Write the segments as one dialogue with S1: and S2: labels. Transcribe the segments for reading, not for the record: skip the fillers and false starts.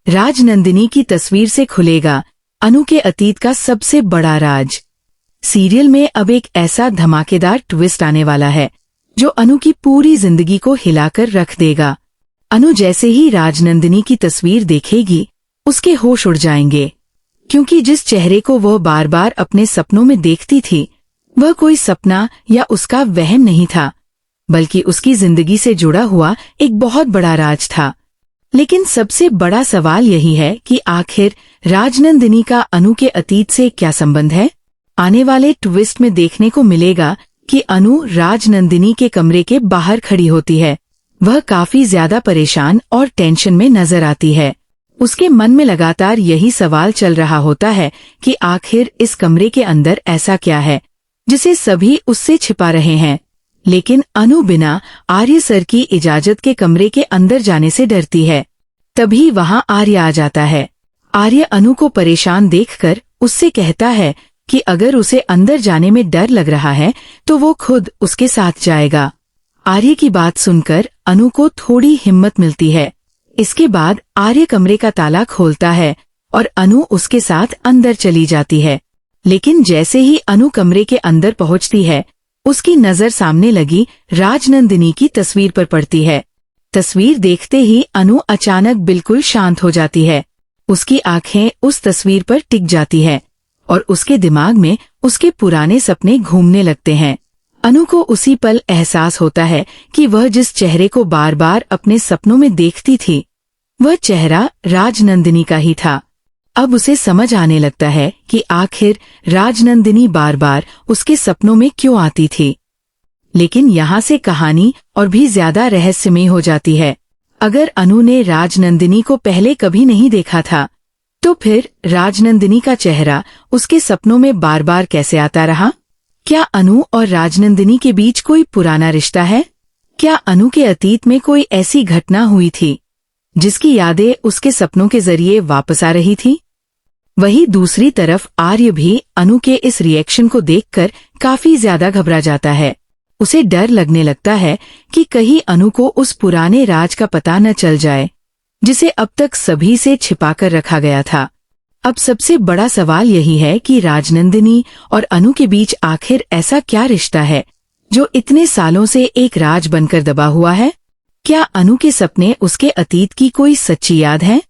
S1: राजनंदिनी की तस्वीर से खुलेगा अनु के अतीत का सबसे बड़ा राज। सीरियल में अब एक ऐसा धमाकेदार ट्विस्ट आने वाला है जो अनु की पूरी जिंदगी को हिलाकर रख देगा। अनु जैसे ही राजनंदिनी की तस्वीर देखेगी उसके होश उड़ जाएंगे, क्योंकि जिस चेहरे को वह बार बार अपने सपनों में देखती थी वह कोई सपना या उसका वहम नहीं था, बल्कि उसकी जिंदगी से जुड़ा हुआ एक बहुत बड़ा राज था। लेकिन सबसे बड़ा सवाल यही है कि आखिर राजनंदिनी का अनु के अतीत से क्या संबंध है। आने वाले ट्विस्ट में देखने को मिलेगा कि अनु राजनंदिनी के कमरे के बाहर खड़ी होती है। वह काफी ज्यादा परेशान और टेंशन में नजर आती है। उसके मन में लगातार यही सवाल चल रहा होता है कि आखिर इस कमरे के अंदर ऐसा क्या है जिसे सभी उससे छिपा रहे हैं। लेकिन अनु बिना आर्य सर की इजाजत के कमरे के अंदर जाने से डरती है। तभी वहां आर्य आ जाता है। आर्य अनु को परेशान देखकर उससे कहता है कि अगर उसे अंदर जाने में डर लग रहा है तो वो खुद उसके साथ जाएगा। आर्य की बात सुनकर अनु को थोड़ी हिम्मत मिलती है। इसके बाद आर्य कमरे का ताला खोलता है और अनु उसके साथ अंदर चली जाती है। लेकिन जैसे ही अनु कमरे के अंदर पहुंचती है उसकी नजर सामने लगी राजनंदिनी की तस्वीर पर पड़ती है। तस्वीर देखते ही अनु अचानक बिल्कुल शांत हो जाती है। उसकी आंखें उस तस्वीर पर टिक जाती है और उसके दिमाग में उसके पुराने सपने घूमने लगते हैं। अनु को उसी पल एहसास होता है कि वह जिस चेहरे को बार बार अपने सपनों में देखती थी वह चेहरा राजनंदिनी का ही था। अब उसे समझ आने लगता है कि आखिर राजनंदिनी बार बार उसके सपनों में क्यों आती थी। लेकिन यहाँ से कहानी और भी ज्यादा रहस्यमय हो जाती है। अगर अनु ने राजनंदिनी को पहले कभी नहीं देखा था तो फिर राजनंदिनी का चेहरा उसके सपनों में बार बार कैसे आता रहा। क्या अनु और राजनंदिनी के बीच कोई पुराना रिश्ता है? क्या अनु के अतीत में कोई ऐसी घटना हुई थी जिसकी यादें उसके सपनों के जरिए वापस आ रही थी? वहीं दूसरी तरफ आर्य भी अनु के इस रिएक्शन को देखकर काफी ज्यादा घबरा जाता है। उसे डर लगने लगता है कि कहीं अनु को उस पुराने राज का पता न चल जाए जिसे अब तक सभी से छिपाकर रखा गया था। अब सबसे बड़ा सवाल यही है कि राजनंदिनी और अनु के बीच आखिर ऐसा क्या रिश्ता है जो इतने सालों से एक राज बनकर दबा हुआ है। क्या अनु के सपने उसके अतीत की कोई सच्ची याद है,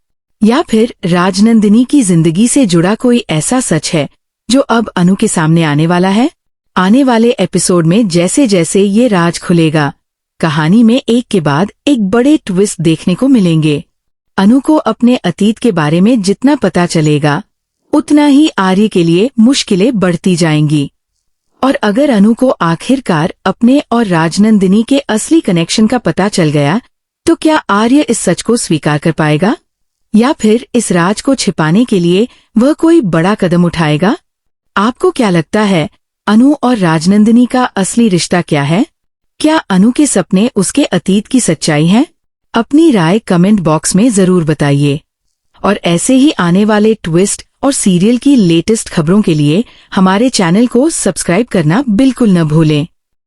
S1: या फिर राजनंदिनी की जिंदगी से जुड़ा कोई ऐसा सच है जो अब अनु के सामने आने वाला है। आने वाले एपिसोड में जैसे जैसे ये राज खुलेगा कहानी में एक के बाद एक बड़े ट्विस्ट देखने को मिलेंगे। अनु को अपने अतीत के बारे में जितना पता चलेगा उतना ही आर्य के लिए मुश्किलें बढ़ती जाएंगी। और अगर अनु को आखिरकार अपने और राजनंदिनी के असली कनेक्शन का पता चल गया तो क्या आर्य इस सच को स्वीकार कर पाएगा, या फिर इस राज को छिपाने के लिए वह कोई बड़ा कदम उठाएगा? आपको क्या लगता है, अनु और राजनंदिनी का असली रिश्ता क्या है? क्या अनु के सपने उसके अतीत की सच्चाई हैं? अपनी राय कमेंट बॉक्स में जरूर बताइए। और ऐसे ही आने वाले ट्विस्ट और सीरियल की लेटेस्ट खबरों के लिए हमारे चैनल को सब्सक्राइब करना बिल्कुल न भूलें।